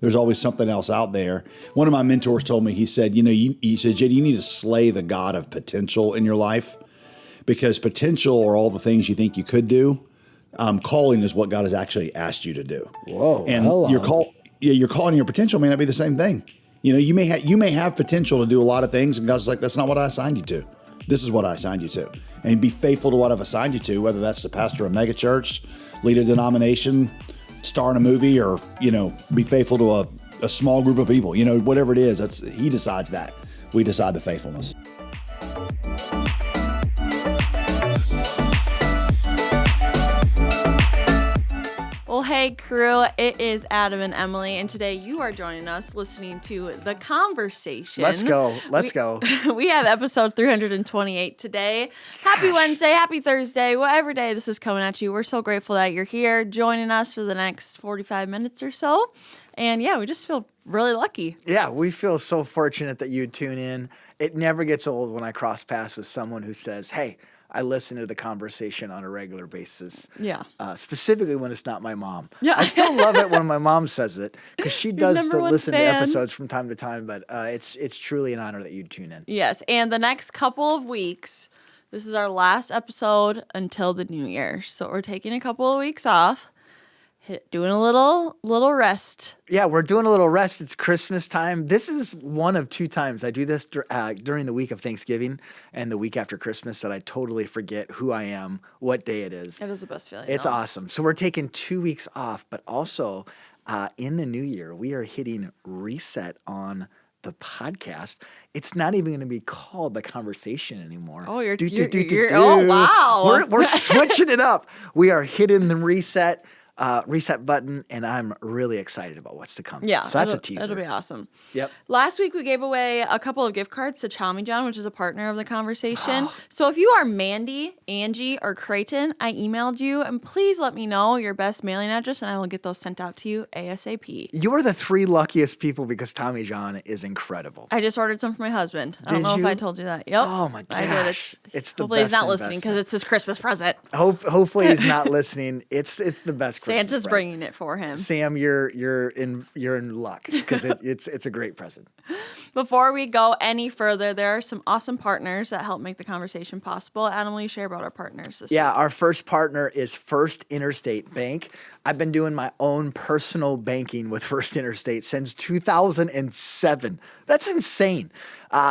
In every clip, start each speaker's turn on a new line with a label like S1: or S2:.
S1: There's always something else out there. One of my mentors told me, he said, he said, JD, you need to slay the god of potential in your life, because potential are all the things you think you could do. Calling is what God has actually asked you to do.
S2: Whoa.
S1: And
S2: hello.
S1: your calling and your potential may not be the same thing. You may have potential to do a lot of things, and God's like, that's not what I assigned you to. This is what I assigned you to. And be faithful to what I've assigned you to, whether that's to pastor a mega church, lead a denomination, star in a movie, or, be faithful to a small group of people. Whatever it is, he decides that. We decide the faithfulness.
S3: Well, hey crew, it is Adam and Emily, and today you are joining us listening to The Conversation.
S2: Let's go.
S3: We have episode 328 today. Happy Wednesday, happy Thursday, whatever day this is coming at you. We're so grateful that you're here joining us for the next 45 minutes or so. And yeah, we just feel really lucky.
S2: Yeah, we feel so fortunate that you tune in. It never gets old when I cross paths with someone who says, hey, I listen to The Conversation on a regular basis.
S3: Yeah.
S2: Specifically when it's not my mom.
S3: Yeah.
S2: I still love it when my mom says it, because she does still listen
S3: fan.
S2: to episodes from time to time. But it's truly an honor that you tune in.
S3: Yes, and the next couple of weeks, this is our last episode until the new year. So we're taking a couple of weeks off. Doing a little rest.
S2: Yeah, we're doing a little rest. It's Christmas time. This is one of two times I do this during the week of Thanksgiving and the week after Christmas that I totally forget who I am, what day it is.
S3: It is the best feeling.
S2: It's awesome. So we're taking 2 weeks off, but also in the new year, we are hitting reset on the podcast. It's not even going to be called The Conversation anymore.
S3: Oh, oh, wow.
S2: We're switching it up. We are hitting the reset button, and I'm really excited about what's to come.
S3: Yeah.
S2: So that's a teaser.
S3: It'll be awesome.
S2: Yep.
S3: Last week we gave away a couple of gift cards to Tommy John, which is a partner of The Conversation. So if you are Mandy, Angie, or Creighton, I emailed you, and please let me know your best mailing address, and I will get those sent out to you ASAP.
S2: You are the 3 luckiest people, because Tommy John is incredible.
S3: I just ordered some for my husband. I don't know if I told you that. Yep.
S2: Oh my gosh.
S3: I did.
S2: It's the
S3: hopefully
S2: best
S3: he's not listening, because it's his Christmas present.
S2: Hopefully he's not listening. It's the best Christmas
S3: Santa's
S2: present.
S3: bringing it for him.
S2: Sam, you're in luck, because it's a great present.
S3: Before we go any further, there are some awesome partners that help make The Conversation possible. Adam, will you share about our partners this week?
S2: Yeah, our first partner is First Interstate Bank. I've been doing my own personal banking with First Interstate since 2007. That's insane.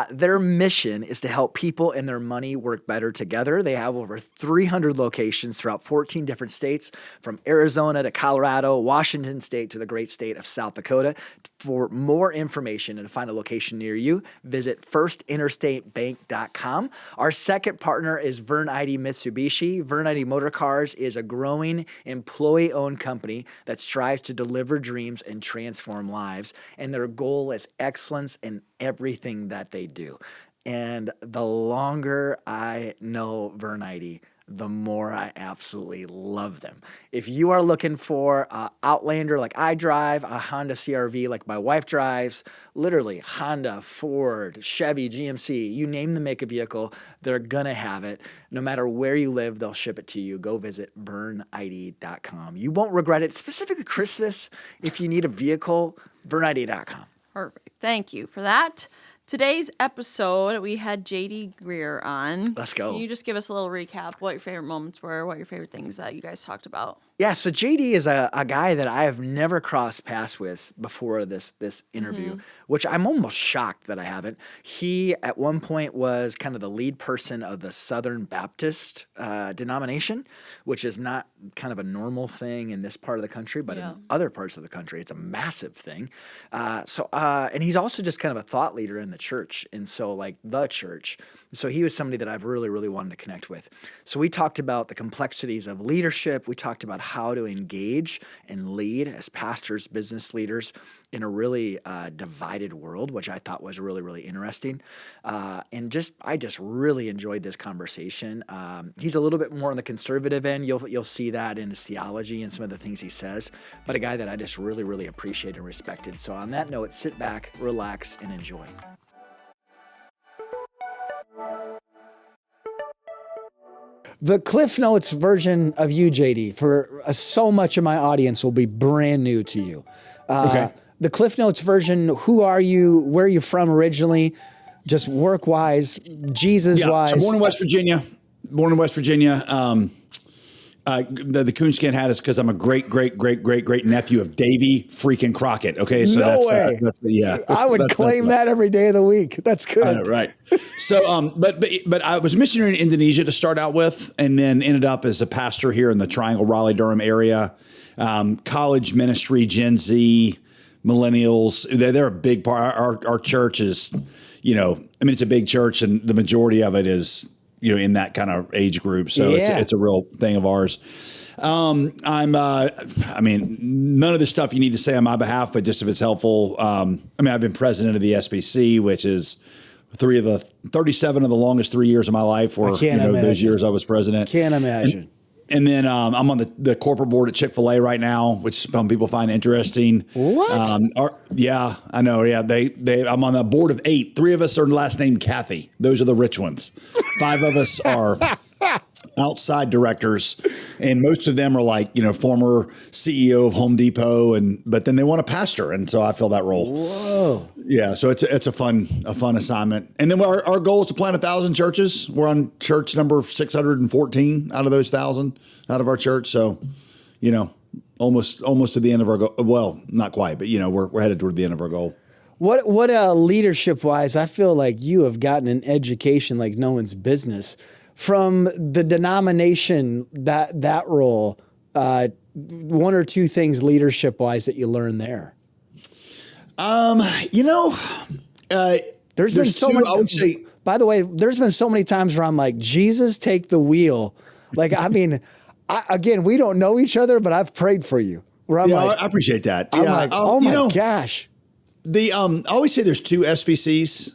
S2: Their mission is to help people and their money work better together. They have over 300 locations throughout 14 different states, from Arizona to Colorado, Washington State to the great state of South Dakota. For more information and to find a location near you, visit firstinterstatebank.com. Our second partner is Vern ID Mitsubishi. Vern ID Motor Cars is a growing employee-owned company that strives to deliver dreams and transform lives, and their goal is excellence in everything that they do. And the longer I know Vern ID, the more I absolutely love them. If you are looking for an Outlander like I drive, a Honda CR-V like my wife drives, literally Honda, Ford, Chevy, GMC, you name the make of vehicle, they're gonna have it. No matter where you live, they'll ship it to you. Go visit vernid.com. You won't regret it. Specifically Christmas, if you need a vehicle, vernid.com.
S3: Perfect. Thank you for that. Today's episode, we had JD Greear on.
S2: Let's go.
S3: Can you just give us a little recap, what your favorite moments were, what your favorite things that you guys talked about?
S2: Yeah, so JD is a guy that I have never crossed paths with before this interview, which I'm almost shocked that I haven't. He, at one point, was kind of the lead person of the Southern Baptist denomination, which is not kind of a normal thing in this part of the country, but in other parts of the country, it's a massive thing. And he's also just kind of a thought leader in the church, and so like the church. So he was somebody that I've really, really wanted to connect with. So we talked about the complexities of leadership. We talked about how to engage and lead as pastors, business leaders in a really divided world, which I thought was really, really interesting. And I just really enjoyed this conversation. He's a little bit more on the conservative end. You'll see that in his theology and some of the things he says, but a guy that I just really, really appreciate and respected. So on that note, sit back, relax, and enjoy. The Cliff Notes version of you, JD, for so much of my audience will be brand new to you.
S1: Okay.
S4: the Cliff Notes version. Who are you? Where are you from originally? Just work wise, Jesus wise.
S1: So born in West Virginia. The coonskin hat is because I'm a great nephew of Davy freaking Crockett. Okay, so
S4: No way. I would claim that every day of the week. That's good.
S1: Right. So, but I was missionary in Indonesia to start out with, and then ended up as a pastor here in the Triangle, Raleigh-Durham area. College ministry, Gen Z, millennials. They're a big part. Our church is, it's a big church, and the majority of it is, in that kind of age group. So it's a real thing of ours. None of the stuff you need to say on my behalf, but just if it's helpful. I've been president of the SBC, which is 37 of the longest 3 years of my life, or those years I was president.
S4: Can't imagine.
S1: And then I'm on the corporate board at Chick-fil-A right now, which some people find interesting.
S4: What?
S1: I know. Yeah, I'm on the board of 8. 3 of us are last name Kathy. Those are the rich ones. 5 of us are outside directors, and most of them are like former CEO of Home Depot, but then they want a pastor, and so I fill that role.
S4: Whoa.
S1: Yeah, so it's a fun assignment. And then our goal is to plant 1,000 churches. We're on church number 614 out of those 1,000 out of our church. So, almost to the end of our goal. Well, not quite, but we're headed toward the end of our goal.
S4: What leadership wise, I feel like you have gotten an education like no one's business from the denomination, that role. 1 or 2 things leadership wise that you learned there.
S1: There's
S4: been so many.
S1: I would say,
S4: by the way, there's been so many times where I'm like, Jesus, take the wheel. Like, again, we don't know each other, but I've prayed for you. Where I'm
S1: I appreciate that.
S4: I'm like, oh my gosh.
S1: I always say there's 2 SBCs,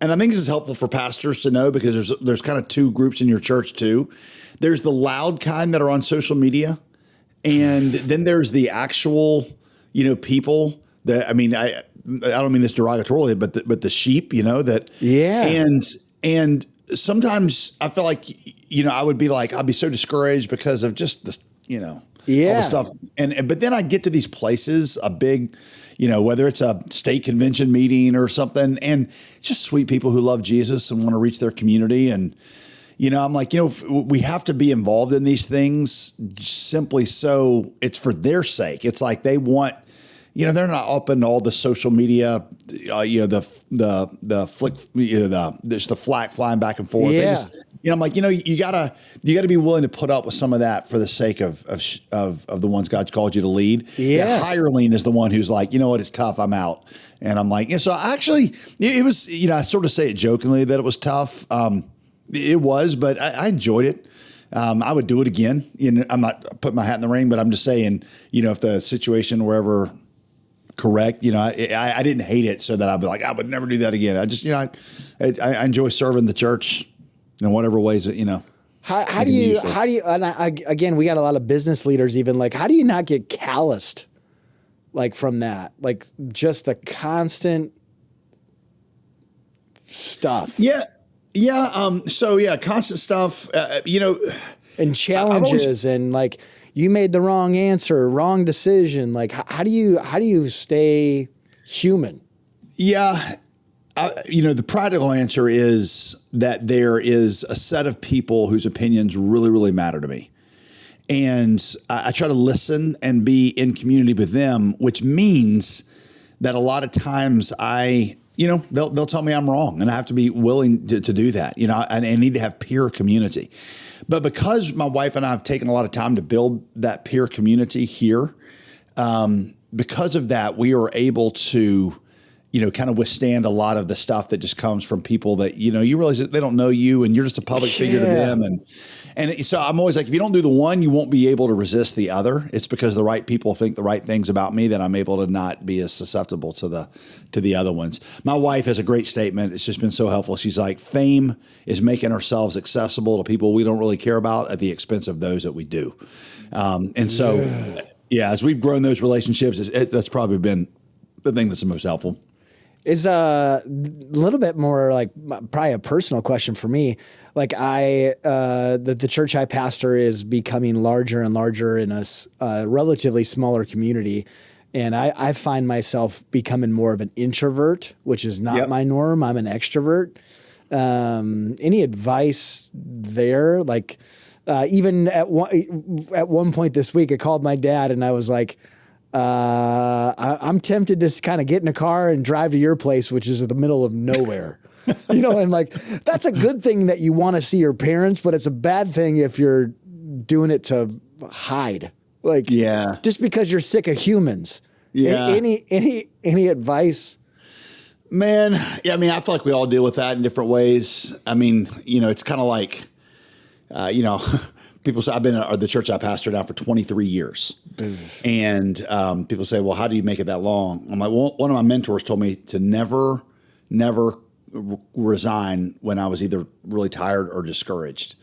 S1: and I think this is helpful for pastors to know because there's kind of 2 groups in your church too. There's the loud kind that are on social media, and then there's the actual, people that, I don't mean this derogatorily, but the sheep, that.
S4: Yeah.
S1: And sometimes I feel like, I would be like, I'd be so discouraged because of just this, all the stuff. But then I get to these places, a big, whether it's a state convention meeting or something, and just sweet people who love Jesus and want to reach their community. And, I'm like, we have to be involved in these things simply so it's for their sake. It's like they want, they're not up in all the social media, the flick, there's the flack flying back and forth.
S4: Yeah.
S1: I'm like, you gotta be willing to put up with some of that for the sake of the ones God's called you to lead.
S4: Yes.
S1: The hireling is the one who's like, it's tough, I'm out. And I'm like, so actually it was, I sort of say it jokingly that it was tough. It was, but I enjoyed it. I would do it again. I'm not putting my hat in the ring, but I'm just saying, if the situation were ever correct, I didn't hate it so that I'd be like, I would never do that again. I just, I enjoy serving the church in whatever ways that,
S4: How do you, and again, we got a lot of business leaders even, like, how do you not get calloused, like, from that? Like, just the constant stuff.
S1: Yeah. Constant stuff,
S4: and challenges and like, you made the wrong answer, wrong decision. Like, how do you stay human?
S1: Yeah. The practical answer is that there is a set of people whose opinions really, really matter to me. And I try to listen and be in community with them, which means that a lot of times they'll tell me I'm wrong, and I have to be willing to do that, and I need to have peer community. But because my wife and I have taken a lot of time to build that peer community here, because of that, we are able to, kind of withstand a lot of the stuff that just comes from people that, you realize that they don't know you and you're just a public figure to them. And so I'm always like, if you don't do the one, you won't be able to resist the other. It's because the right people think the right things about me that I'm able to not be as susceptible to the other ones. My wife has a great statement. It's just been so helpful. She's like, fame is making ourselves accessible to people we don't really care about at the expense of those that we do. As we've grown those relationships, that's probably been the thing that's the most helpful.
S4: Is a little bit more like probably a personal question for me. Like the church I pastor is becoming larger and larger in a relatively smaller community. And I find myself becoming more of an introvert, which is not
S1: Yep.
S4: my norm. I'm an extrovert. Any advice there? Like, even at one point this week, I called my dad and I was like, I'm tempted to kind of get in a car and drive to your place, which is in the middle of nowhere. And like, that's a good thing that you want to see your parents, but it's a bad thing if you're doing it to hide. Like,
S1: Yeah.
S4: just because you're sick of humans.
S1: Yeah.
S4: Any advice?
S1: Man, yeah, I mean, I feel like we all deal with that in different ways. I mean, it's kind of like, people say, I've been at the church I pastor now for 23 years. And people say, well, how do you make it that long? I'm like, well, one of my mentors told me to never resign when I was either really tired or discouraged.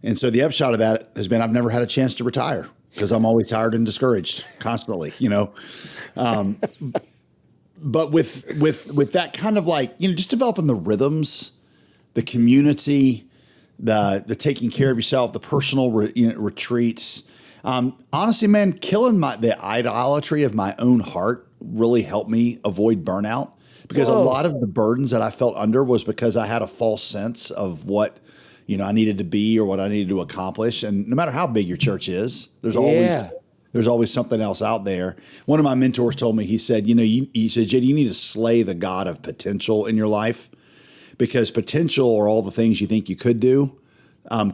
S1: And so the upshot of that has been I've never had a chance to retire because I'm always tired and discouraged constantly, But with that kind of like, just developing the rhythms, the community, the taking care of yourself, the personal retreats. Honestly, man, killing the idolatry of my own heart really helped me avoid burnout because a lot of the burdens that I felt under was because I had a false sense of what I needed to be or what I needed to accomplish. And no matter how big your church is, there's always something else out there. One of my mentors told me, he said, he said, JD, you need to slay the God of potential in your life because potential are all the things you think you could do.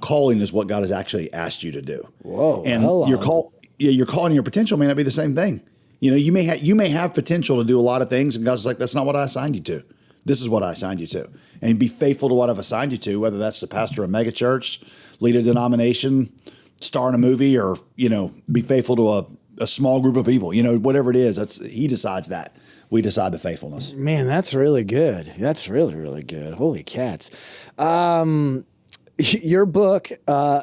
S1: Calling is what God has actually asked you to do.
S4: Whoa.
S1: And your calling and your potential may not be the same thing. You may have potential to do a lot of things. And God's like, that's not what I assigned you to. This is what I assigned you to. And be faithful to what I've assigned you to, whether that's to pastor a mega church, lead a denomination, star in a movie, or, be faithful to a small group of people, whatever it is, he decides that. We decide the faithfulness.
S4: Man, that's really good. That's really, really good. Holy cats. Your book,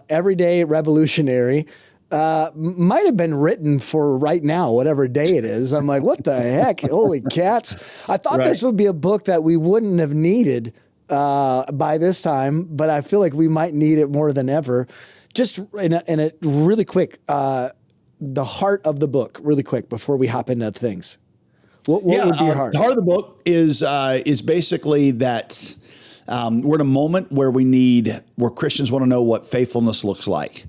S4: Everyday Revolutionary, might have been written for right now, whatever day it is. I'm like, what the heck? Holy cats. I thought this would be a book that we wouldn't have needed by this time, but I feel like we might need it more than ever. Just in a really quick, the heart of the book, really quick, before we hop into things. What would be your heart?
S1: The heart of the book is basically that we're in a moment where Christians want to know what faithfulness looks like.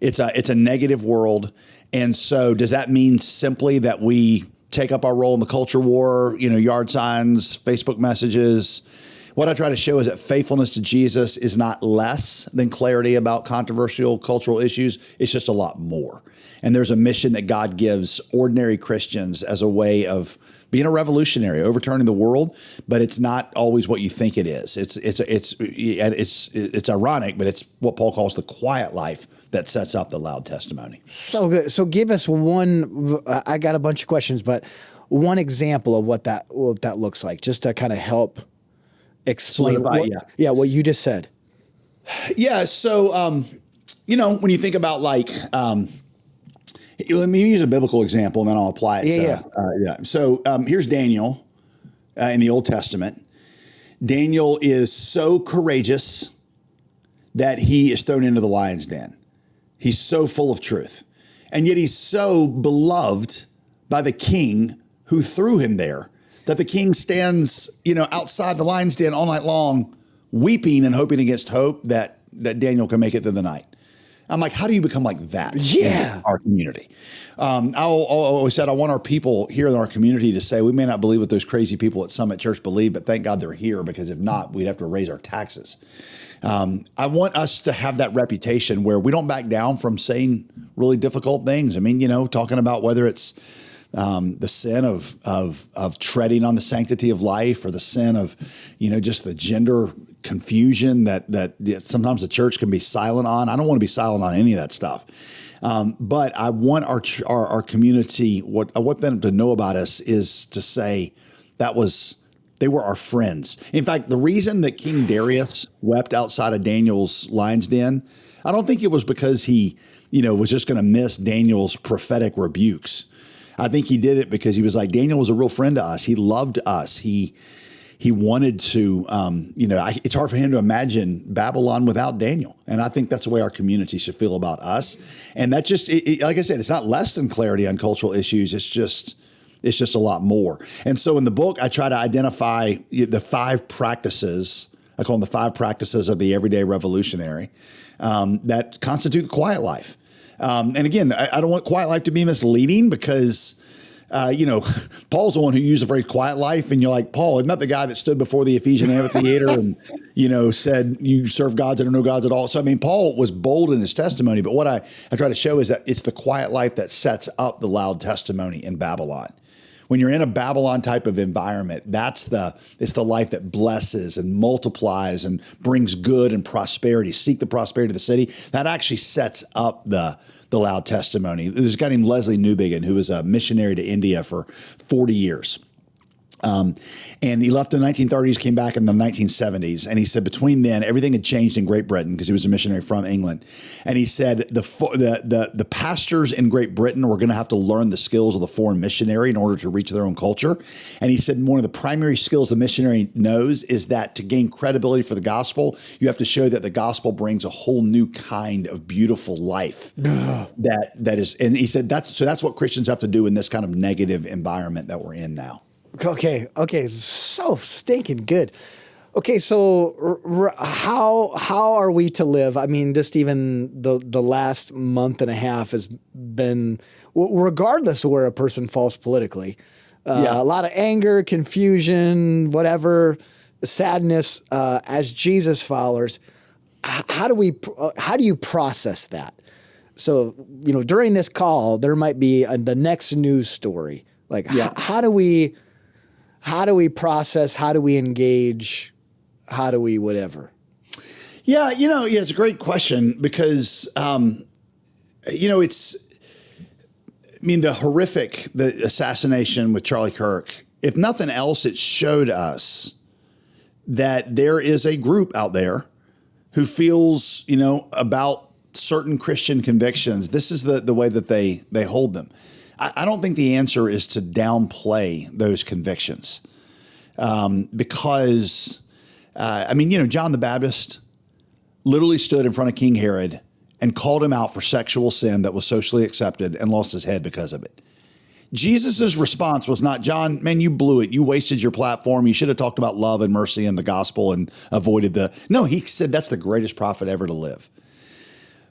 S1: It's a negative world. And so does that mean simply that we take up our role in the culture war, yard signs, Facebook messages? What I try to show is that faithfulness to Jesus is not less than clarity about controversial cultural issues. It's just a lot more. And there's a mission that God gives ordinary Christians as a way of being a revolutionary, overturning the world, but it's not always what you think it is. It's ironic, but it's what Paul calls the quiet life that sets up the loud testimony.
S4: So good. So give us one. I got a bunch of questions, but one example of what that looks like, just to kind of help explain what you just said.
S1: Yeah. So when you think about like. Let me use a biblical example and then I'll apply it. So here's Daniel in the Old Testament. Daniel is so courageous that he is thrown into the lion's den. He's so full of truth. And yet he's so beloved by the king who threw him there that the king stands, outside the lion's den all night long, weeping and hoping against hope that Daniel can make it through the night. I'm like, how do you become like that in our community? I always said I want our people here in our community to say, we may not believe what those crazy people at Summit Church believe, but thank God they're here, because if not, we'd have to raise our taxes. I want us to have that reputation where we don't back down from saying really difficult things. I mean, talking about whether it's the sin of treading on the sanctity of life, or the sin of, just the gender confusion that sometimes the church can be silent on. I don't want to be silent on any of that stuff. But I want our community, what I want them to know about us is to say they were our friends. In fact, the reason that King Darius wept outside of Daniel's lion's den, I don't think it was because he, was just going to miss Daniel's prophetic rebukes. I think he did it because he was like, Daniel was a real friend to us. He loved us. He wanted to, it's hard for him to imagine Babylon without Daniel. And I think that's the way our community should feel about us. And that just, like I said, it's not less than clarity on cultural issues. It's just, It's just a lot more. And so in the book, I try to identify the 5 practices. I call them the 5 practices of the everyday revolutionary that constitute the quiet life. And again, I don't want quiet life to be misleading because, Paul's the one who used the phrase quiet life. And you're like, Paul, isn't that the guy that stood before the Ephesian amphitheater and, said you serve gods that are no gods at all? So, I mean, Paul was bold in his testimony. But what I try to show is that it's the quiet life that sets up the loud testimony in Babylon. When you're in a Babylon type of environment, it's the life that blesses and multiplies and brings good and prosperity. Seek the prosperity of the city. That actually sets up the loud testimony. There's a guy named Leslie Newbigin who was a missionary to India for 40 years. And he left in the 1930s, came back in the 1970s. And he said between then, everything had changed in Great Britain because he was a missionary from England. And he said the pastors in Great Britain were going to have to learn the skills of the foreign missionary in order to reach their own culture. And he said one of the primary skills the missionary knows is that to gain credibility for the gospel, you have to show that the gospel brings a whole new kind of beautiful life. that is, and he said that's what Christians have to do in this kind of negative environment that we're in now.
S4: Okay, so stinking good. Okay, so how are we to live? I mean, just even the last month and a half has been, regardless of where a person falls politically, a lot of anger, confusion, whatever, sadness. As Jesus followers, how do you process that? So during this call, there might be the next news story. Like how do we process? How do we engage? How do we whatever?
S1: Yeah, it's a great question because, the assassination with Charlie Kirk, if nothing else, it showed us that there is a group out there who feels, about certain Christian convictions. This is the way that they hold them. I don't think the answer is to downplay those convictions because, John the Baptist literally stood in front of King Herod and called him out for sexual sin that was socially accepted and lost his head because of it. Jesus's response was not, John, man, you blew it. You wasted your platform. You should have talked about love and mercy and the gospel and avoided No, he said that's the greatest prophet ever to live.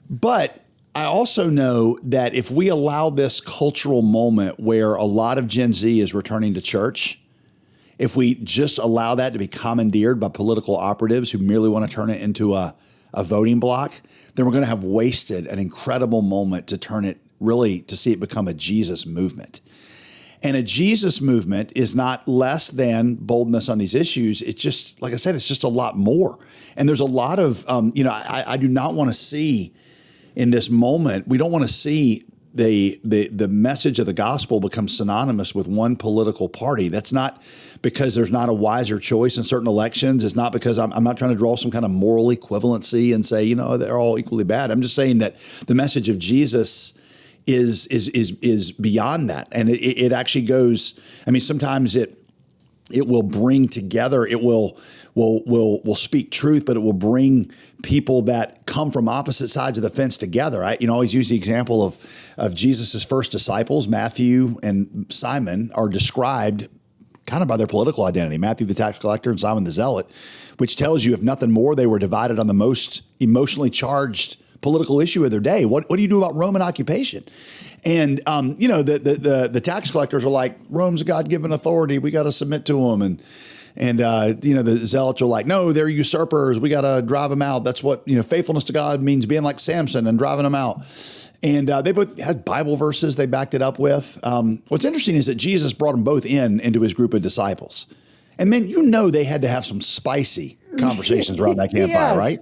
S1: But I also know that if we allow this cultural moment where a lot of Gen Z is returning to church, if we just allow that to be commandeered by political operatives who merely want to turn it into a voting block, then we're going to have wasted an incredible moment to turn it really to see it become a Jesus movement. And a Jesus movement is not less than boldness on these issues. It's just, like I said, it's just a lot more. And there's a lot of, I do not want to see in this moment, we don't want to see the message of the gospel become synonymous with one political party. That's not because there's not a wiser choice in certain elections. It's not because I'm not trying to draw some kind of moral equivalency and say, they're all equally bad. I'm just saying that the message of Jesus is beyond that. And it actually goes, sometimes it will bring together, it will speak truth, but it will bring people that come from opposite sides of the fence together. I always use the example of Jesus's first disciples, Matthew and Simon, are described kind of by their political identity. Matthew the tax collector and Simon the zealot, which tells you, if nothing more, they were divided on the most emotionally charged political issue of their day. What do you do about Roman occupation? And the tax collectors are like, Rome's a God-given authority. We got to submit to them. And the zealots are like, no, they're usurpers. We got to drive them out. That's what, faithfulness to God means, being like Samson and driving them out. And they both had Bible verses they backed it up with. What's interesting is that Jesus brought them both into his group of disciples. And man, they had to have some spicy conversations around that campfire,
S4: Yes.
S1: right?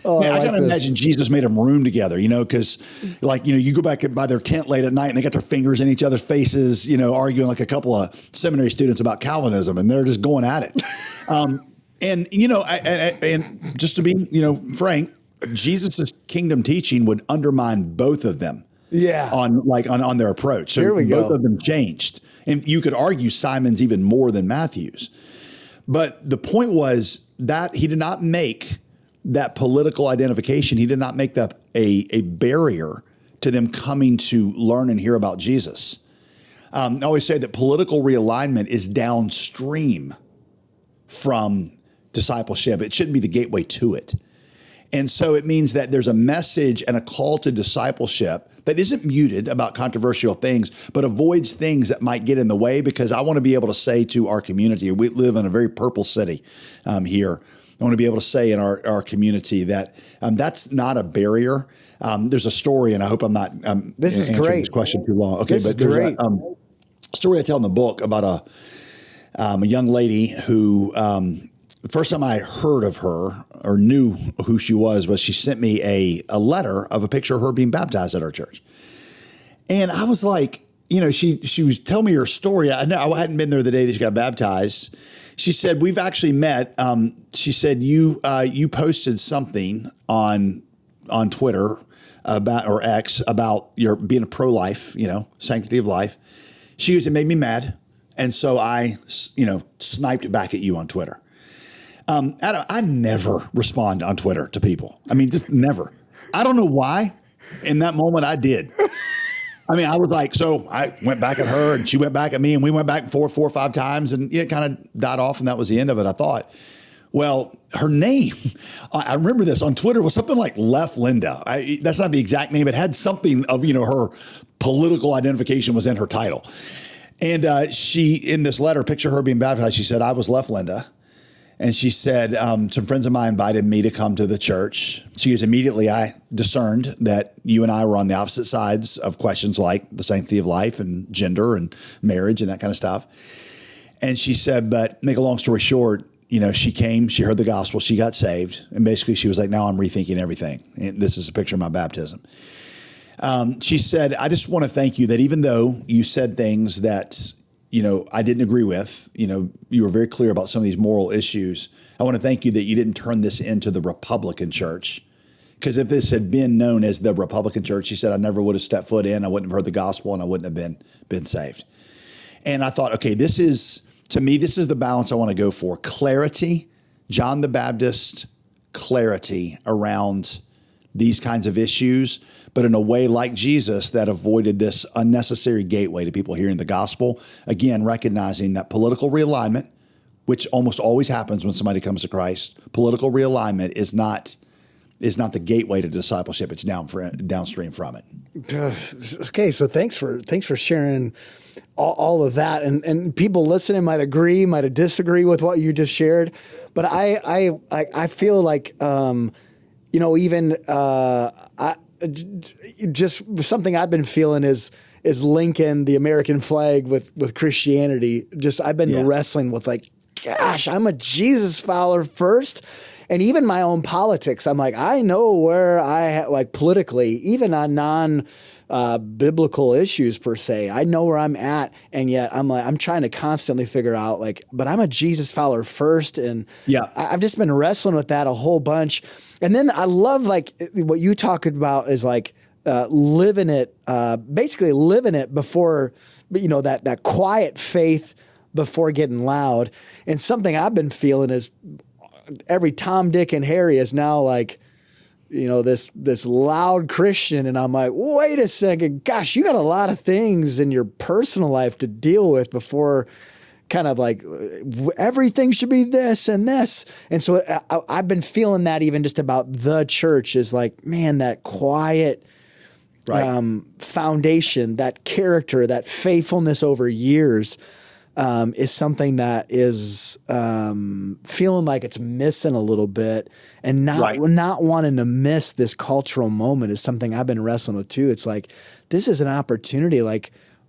S4: Oh,
S1: Man, I
S4: like
S1: gotta
S4: this.
S1: imagine Jesus made them room together, because you go back by their tent late at night and they got their fingers in each other's faces, arguing like a couple of seminary students about Calvinism, and they're just going at it. And just to be, frank, Jesus's kingdom teaching would undermine both of them.
S4: Yeah.
S1: On their approach. So
S4: Here we
S1: both
S4: go.
S1: of them changed. And you could argue Simon's even more than Matthew's. But the point was that he did not make that political identification. He did not make that a barrier to them coming to learn and hear about Jesus. I always say that political realignment is downstream from discipleship. It shouldn't be the gateway to it. And so it means that there's a message and a call to discipleship that isn't muted about controversial things, but avoids things that might get in the way, because I want to be able to say to our community, we live in a very purple city here. I want to be able to say in our community that that's not a barrier. There's a story, and I hope I'm not
S4: This is
S1: answering
S4: great.
S1: this question too long. Okay,
S4: This is
S1: but there's
S4: great.
S1: a story I tell in the book about a young lady who the first time I heard of her or knew who she was she sent me a letter of a picture of her being baptized at our church. And I was like, she was telling me her story. I hadn't been there the day that she got baptized. She said, we've actually met. She said, you posted something on Twitter about, or X, about your being a pro-life, sanctity of life. She goes, it made me mad. And so I, sniped back at you on Twitter. I never respond on Twitter to people. I mean, just never. I don't know why. In that moment, I did. I mean, I was like, so I went back at her and she went back at me and we went back and forth 4 or 5 times and it kind of died off and that was the end of it, I thought. Well, her name, I remember this on Twitter, was something like Left Linda. That's not the exact name. It had something of, her political identification was in her title. And she, in this letter, picture her being baptized, she said, I was Left Linda. And she said, some friends of mine invited me to come to the church. She goes, immediately I discerned that you and I were on the opposite sides of questions like the sanctity of life and gender and marriage and that kind of stuff. And she said, but make a long story short, she came, she heard the gospel, she got saved. And basically she was like, now I'm rethinking everything. And this is a picture of my baptism. She said, I just want to thank you that even though you said things that I didn't agree with, you were very clear about some of these moral issues. I want to thank you that you didn't turn this into the Republican church. Because if this had been known as the Republican church, she said, I never would have stepped foot in. I wouldn't have heard the gospel and I wouldn't have been saved. And I thought, okay, to me, this is the balance I want to go for. Clarity, John the Baptist, clarity around these kinds of issues, but in a way like Jesus that avoided this unnecessary gateway to people hearing the gospel. Again, recognizing that political realignment, which almost always happens when somebody comes to Christ, political realignment is not the gateway to discipleship. It's downstream from it.
S4: Okay, so thanks for sharing all of that, and people listening might agree, might disagree with what you just shared, but I feel like just something I've been feeling is linking the American flag with Christianity. Just I've been wrestling with like, gosh, I'm a Jesus follower first. And even my own politics, I'm like, I know where politically, even on biblical issues per se, I know where I'm at. And yet I'm trying to constantly figure out but I'm a Jesus follower first. And I've just been wrestling with that a whole bunch. And then I love what you talked about is living it, basically living it before, that quiet faith before getting loud. And something I've been feeling is every Tom, Dick, and Harry is now this loud Christian. And I'm like, wait a second, gosh, you got a lot of things in your personal life to deal with before kind of everything should be this and this. And so I've been feeling that even just about the church is man, that quiet foundation, that character, that faithfulness over years is something that is feeling like it's missing a little bit, and not wanting to miss this cultural moment is something I've been wrestling with too. It's this is an opportunity,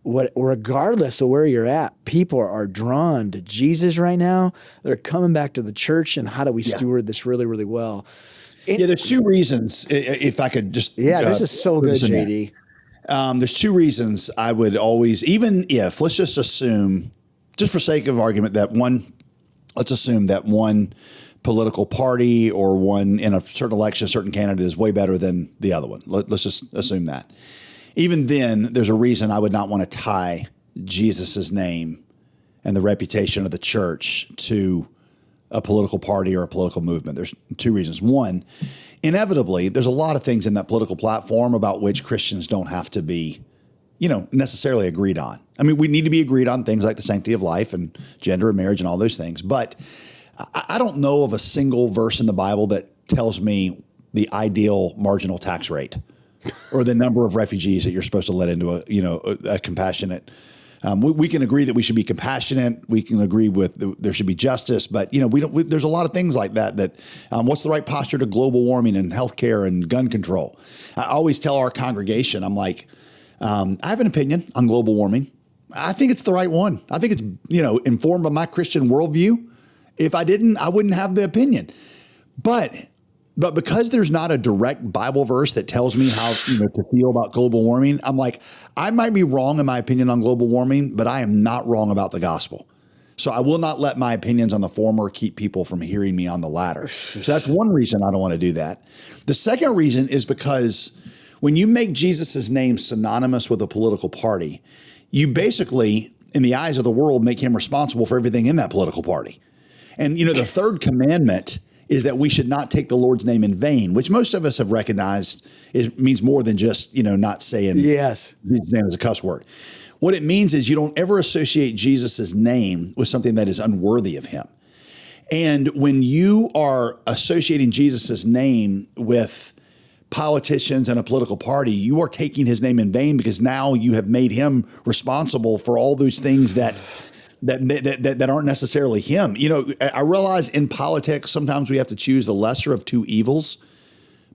S4: regardless of where you're at, people are drawn to Jesus right now. They're coming back to the church, and how do we steward this really, really well?
S1: There's 2 reasons, if I could just...
S4: this is so good, JD.
S1: There's 2 reasons I would always, even if, let's just assume, just for sake of argument, let's assume that one political party or one in a certain election, a certain candidate is way better than the other one. Let's just assume that. Even then, there's a reason I would not want to tie Jesus's name and the reputation of the church to a political party or a political movement. There's 2 reasons. One, inevitably, there's a lot of things in that political platform about which Christians don't have to be necessarily agreed on. I mean, we need to be agreed on things like the sanctity of life and gender and marriage and all those things. But I don't know of a single verse in the Bible that tells me the ideal marginal tax rate or the number of refugees that you're supposed to let into a compassionate. We can agree that we should be compassionate. We can agree with there should be justice, but there's a lot of things like that. What's the right posture to global warming and healthcare and gun control? I always tell our congregation, I'm like, I have an opinion on global warming. I think it's the right one. I think it's informed by my Christian worldview. If I didn't, I wouldn't have the opinion. But because there's not a direct Bible verse that tells me how to feel about global warming, I'm like, I might be wrong in my opinion on global warming, but I am not wrong about the gospel. So I will not let my opinions on the former keep people from hearing me on the latter. So that's one reason I don't want to do that. The second reason is because when you make Jesus' name synonymous with a political party, you basically, in the eyes of the world, make him responsible for everything in that political party. And, the third commandment is that we should not take the Lord's name in vain, which most of us have recognized means more than just, not saying
S4: yes,
S1: Jesus' name is a cuss word. What it means is you don't ever associate Jesus' name with something that is unworthy of him. And when you are associating Jesus' name with politicians and a political party, you are taking his name in vain because now you have made him responsible for all those things that aren't necessarily him. I realize in politics, sometimes we have to choose the lesser of two evils,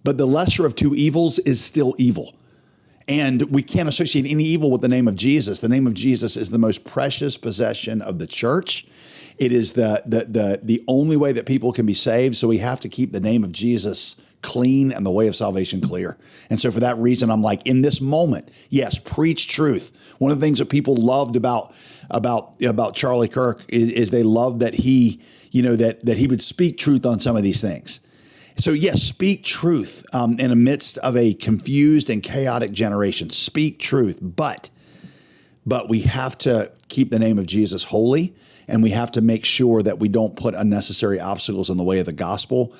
S1: but the lesser of two evils is still evil. And we can't associate any evil with the name of Jesus. The name of Jesus is the most precious possession of the church. It is the only way that people can be saved. So we have to keep the name of Jesus clean and the way of salvation clear. And so for that reason, I'm like, in this moment, yes, preach truth. One of the things that people loved about Charlie Kirk is they loved that he, that he would speak truth on some of these things. So yes, speak truth in the midst of a confused and chaotic generation. Speak truth, but we have to keep the name of Jesus holy, and we have to make sure that we don't put unnecessary obstacles in the way of the gospel,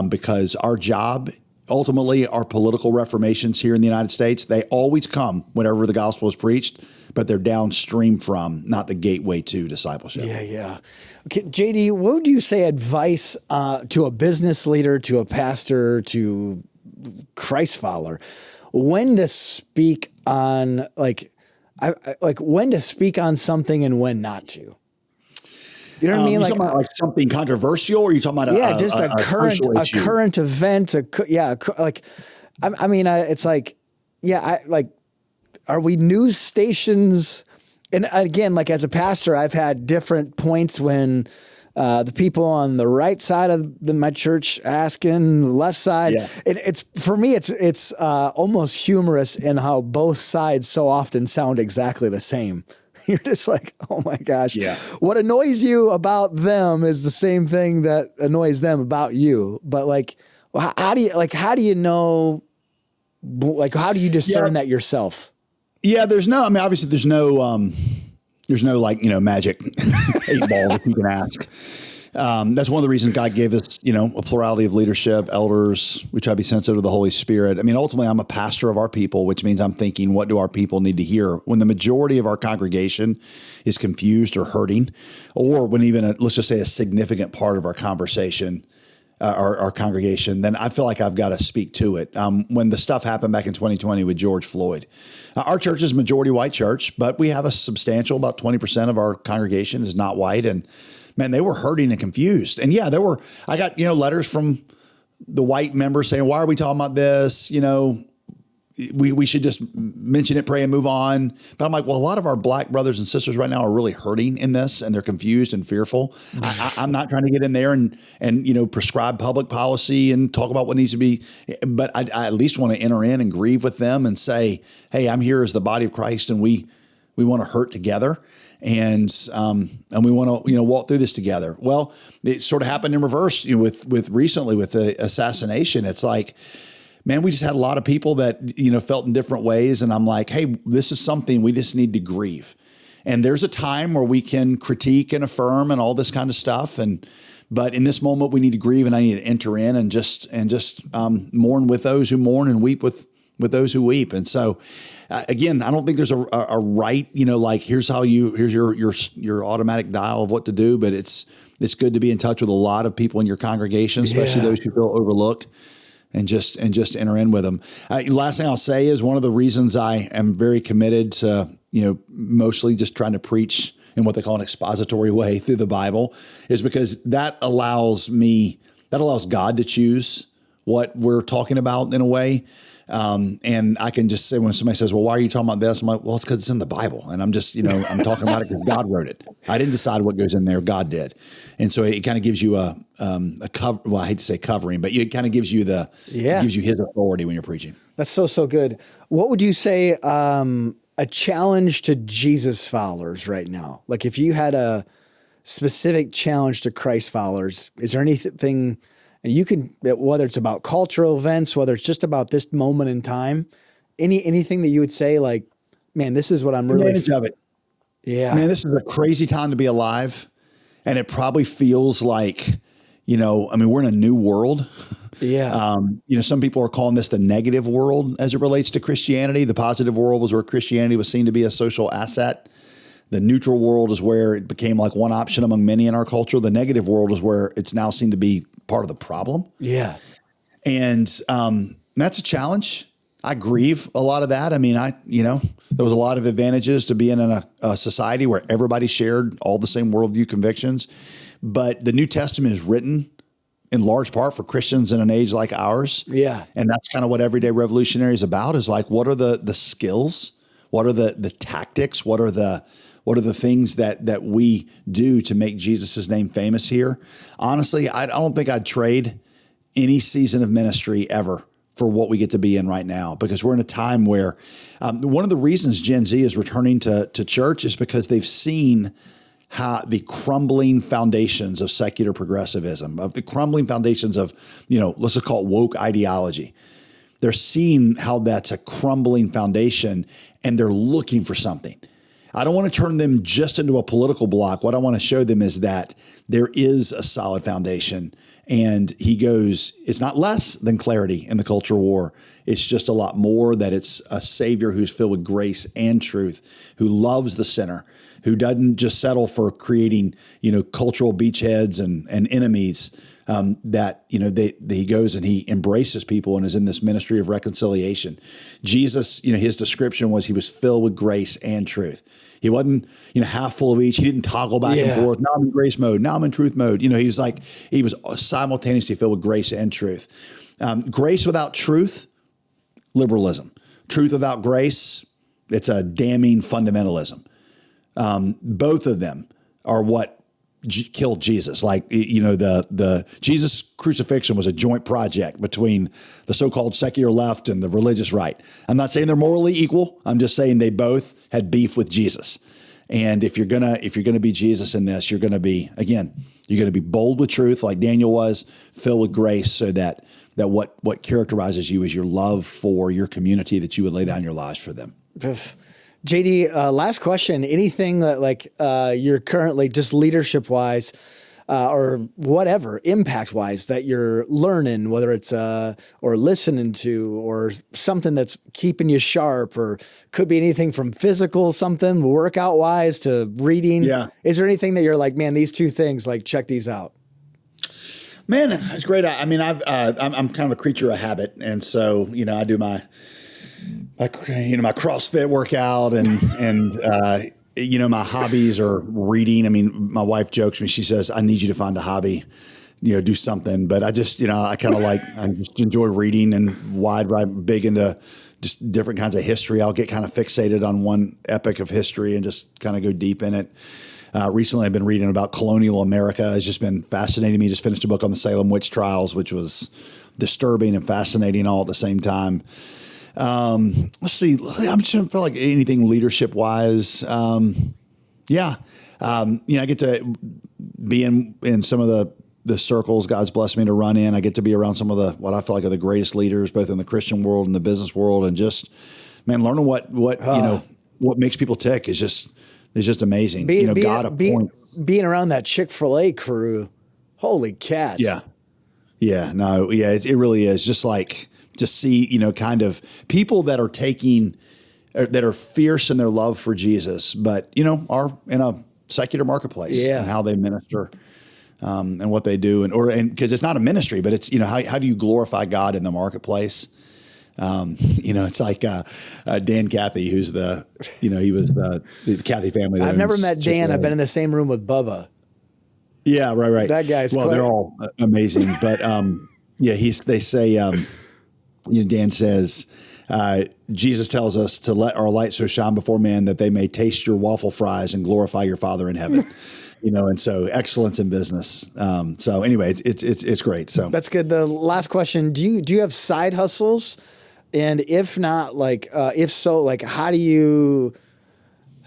S1: because our job, ultimately, our political reformations here in the United States, they always come whenever the gospel is preached, but they're downstream from, not the gateway to discipleship.
S4: Yeah. Okay, JD, what would you say advice to a business leader, to a pastor, to Christ follower, when to speak on when to speak on something and when not to? You know what I mean?
S1: Like, talking about like something controversial, or are you talking about
S4: a current event? It's like, are we news stations? And again, like as a pastor, I've had different points when the people on the right side of my church asking, the left side. Yeah. It's for me, it's almost humorous in how both sides so often sound exactly the same. You're just like, oh my gosh.
S1: Yeah.
S4: What annoys you about them is the same thing that annoys them about you. But how do you know, how do you discern that yourself?
S1: Yeah, obviously there's no magic 8 ball that you can ask. That's one of the reasons God gave us, a plurality of leadership, elders. We try to be sensitive to the Holy Spirit. I mean, ultimately, I'm a pastor of our people, which means I'm thinking, what do our people need to hear? When the majority of our congregation is confused or hurting, or when even, let's just say, a significant part of our conversation, our congregation, then I feel like I've got to speak to it. When the stuff happened back in 2020 with George Floyd, our church is a majority white church, but we have a substantial, about 20% of our congregation is not white. And man, they were hurting and confused. And yeah, I got, letters from the white members saying, why are we talking about this? We should just mention it, pray, and move on. But I'm like, well, a lot of our black brothers and sisters right now are really hurting in this, and they're confused and fearful. I'm not trying to get in there and prescribe public policy and talk about what needs to be, but I at least want to enter in and grieve with them and say, hey, I'm here as the body of Christ, and we want to hurt together. And we want to, walk through this together. Well, it sort of happened in reverse, with recently with the assassination. It's like, man, we just had a lot of people that, felt in different ways. And I'm like, hey, this is something we just need to grieve. And there's a time where we can critique and affirm and all this kind of stuff. But in this moment, we need to grieve, and I need to enter in and just mourn with those who mourn and weep with with those who weep. And so, again, I don't think there's a right, like here's your automatic dial of what to do, but it's good to be in touch with a lot of people in your congregation, especially those who feel overlooked, and just enter in with them. Last thing I'll say is one of the reasons I am very committed to, mostly just trying to preach in what they call an expository way through the Bible is because that allows God to choose what we're talking about in a way. And I can just say when somebody says, well, why are you talking about this? I'm like, well, it's because it's in the Bible. And I'm just, I'm talking about it because God wrote it. I didn't decide what goes in there. God did. And so it kind of gives you a cover. Well, I hate to say covering, but it kind of gives you gives you his authority when you're preaching.
S4: That's so good. What would you say, a challenge to Jesus followers right now? Like if you had a specific challenge to Christ followers, is there anything, and you can, whether it's about cultural events, whether it's just about this moment in time, anything that you would say like, man, this is what I'm really
S1: of it.
S4: Yeah.
S1: Man, this is a crazy time to be alive. And it probably feels like, we're in a new world.
S4: Yeah.
S1: Some people are calling this the negative world as it relates to Christianity. The positive world was where Christianity was seen to be a social asset. The neutral world is where it became like one option among many in our culture. The negative world is where it's now seen to be part of the problem.
S4: Yeah.
S1: And that's a challenge. I grieve a lot of that. I mean, there was a lot of advantages to being in a society where everybody shared all the same worldview convictions. But the New Testament is written in large part for Christians in an age like ours.
S4: Yeah.
S1: And that's kind of what Everyday Revolutionary is about, is like, what are the skills? What are the tactics? What are the things that we do to make Jesus' name famous here? Honestly, I don't think I'd trade any season of ministry ever for what we get to be in right now, because we're in a time where one of the reasons Gen Z is returning to church is because they've seen how the crumbling foundations of secular progressivism, of the crumbling foundations of, let's just call it woke ideology. They're seeing how that's a crumbling foundation, and they're looking for something. I don't want to turn them just into a political block. What I want to show them is that there is a solid foundation. And he goes, it's not less than clarity in the culture war. It's just a lot more, that it's a Savior who's filled with grace and truth, who loves the sinner, who doesn't just settle for creating, cultural beachheads and enemies. He goes and he embraces people and is in this ministry of reconciliation. Jesus, his description was he was filled with grace and truth. He wasn't, half full of each. He didn't toggle back and forth. Now I'm in grace mode. Now I'm in truth mode. He was simultaneously filled with grace and truth. Grace without truth, liberalism. Truth without grace, it's a damning fundamentalism. Both of them are what killed Jesus. The Jesus crucifixion was a joint project between the so-called secular left and the religious right. I'm not saying they're morally equal. I'm just saying they both had beef with Jesus. And if you're gonna be Jesus in this, you're gonna be bold with truth, like Daniel was, filled with grace, so that what characterizes you is your love for your community, that you would lay down your lives for them.
S4: JD, last question. Anything that you're currently just leadership wise or whatever impact wise that you're learning, whether it's or listening to or something that's keeping you sharp, or could be anything from physical, something workout wise to reading.
S1: Yeah.
S4: Is there anything that you're like, man, these two things, check these out?
S1: Man, it's great. I'm kind of a creature of habit. And so, I do my CrossFit workout and my hobbies are reading. I mean, my wife jokes me. She says, I need you to find a hobby, do something. But I just, I just enjoy reading and big into just different kinds of history. I'll get kind of fixated on one epic of history and just kind of go deep in it. Recently, I've been reading about colonial America. It's just been fascinating me. Just finished a book on the Salem witch trials, which was disturbing and fascinating all at the same time. Let's see. I'm just trying to feel like anything leadership wise. I get to be in some of the circles God's blessed me to run in. I get to be around some of what I feel like are the greatest leaders, both in the Christian world and the business world, and just, man, learning what makes people tick is just amazing.
S4: Being around that Chick-fil-A crew, holy cats.
S1: Yeah. Yeah. No. Yeah. It really is just like to see, kind of people that are that are fierce in their love for Jesus, but, are in a secular marketplace and how they minister and what they do. And because it's not a ministry, but it's, how do you glorify God in the marketplace? It's like Dan Cathy, who's he was the Cathy family.
S4: I've never met Dan. I've been in the same room with Bubba.
S1: Yeah, right.
S4: That guy's
S1: they're all amazing, but they say, Dan says, Jesus tells us to let our light so shine before men that they may taste your waffle fries and glorify your Father in heaven. And so excellence in business. So anyway, it's great. So
S4: that's good. The last question: Do you have side hustles? And if not, if so, how do you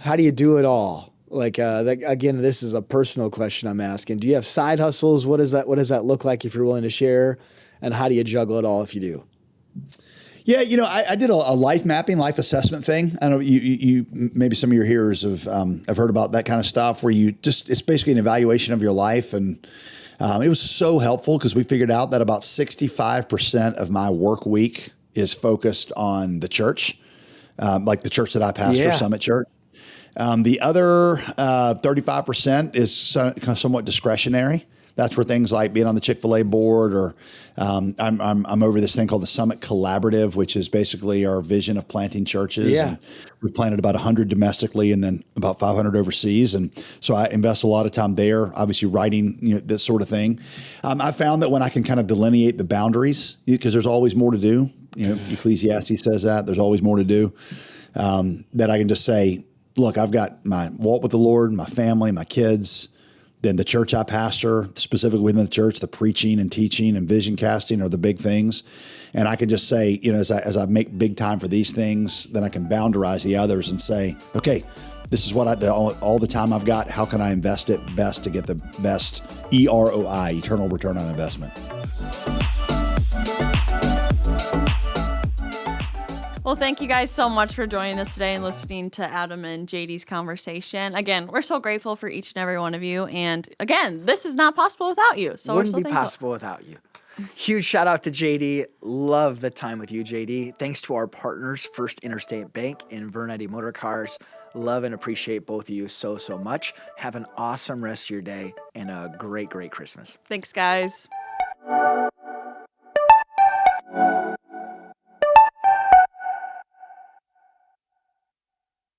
S4: do it all? Again, this is a personal question I'm asking. Do you have side hustles? What does that look like if you're willing to share? And how do you juggle it all if you do?
S1: Yeah, I did a life mapping, life assessment thing. I don't know, you maybe some of your hearers have heard about that kind of stuff where it's basically an evaluation of your life. And it was so helpful because we figured out that about 65% of my work week is focused on the church, like the church that I pastor, Summit Church. The other 35% is somewhat discretionary. That's where things like being on the Chick-fil-A board, or I'm over this thing called the Summit Collaborative, which is basically our vision of planting churches.
S4: Yeah.
S1: And we've planted about 100 domestically and then about 500 overseas. And so I invest a lot of time there, obviously writing, this sort of thing. I found that when I can kind of delineate the boundaries, because there's always more to do, Ecclesiastes says that there's always more to do, that I can just say, look, I've got my walk with the Lord, my family, my kids. Then the church I pastor, specifically within the church, the preaching and teaching and vision casting are the big things. And I can just say, as I make big time for these things, then I can boundarize the others and say, okay, this is what all the time I've got. How can I invest it best to get the best EROI, eternal return on investment?
S3: Well, thank you guys so much for joining us today and listening to Adam and JD's conversation. Again, we're so grateful for each and every one of you. And again, this is not possible without you. So
S2: Wouldn't
S3: we're so
S2: be
S3: thankful.
S2: possible without you. Huge shout out to JD. Love the time with you, JD. Thanks to our partners, First Interstate Bank and Vernetti Motor Cars. Love and appreciate both of you so much. Have an awesome rest of your day and a great Christmas.
S3: Thanks, guys.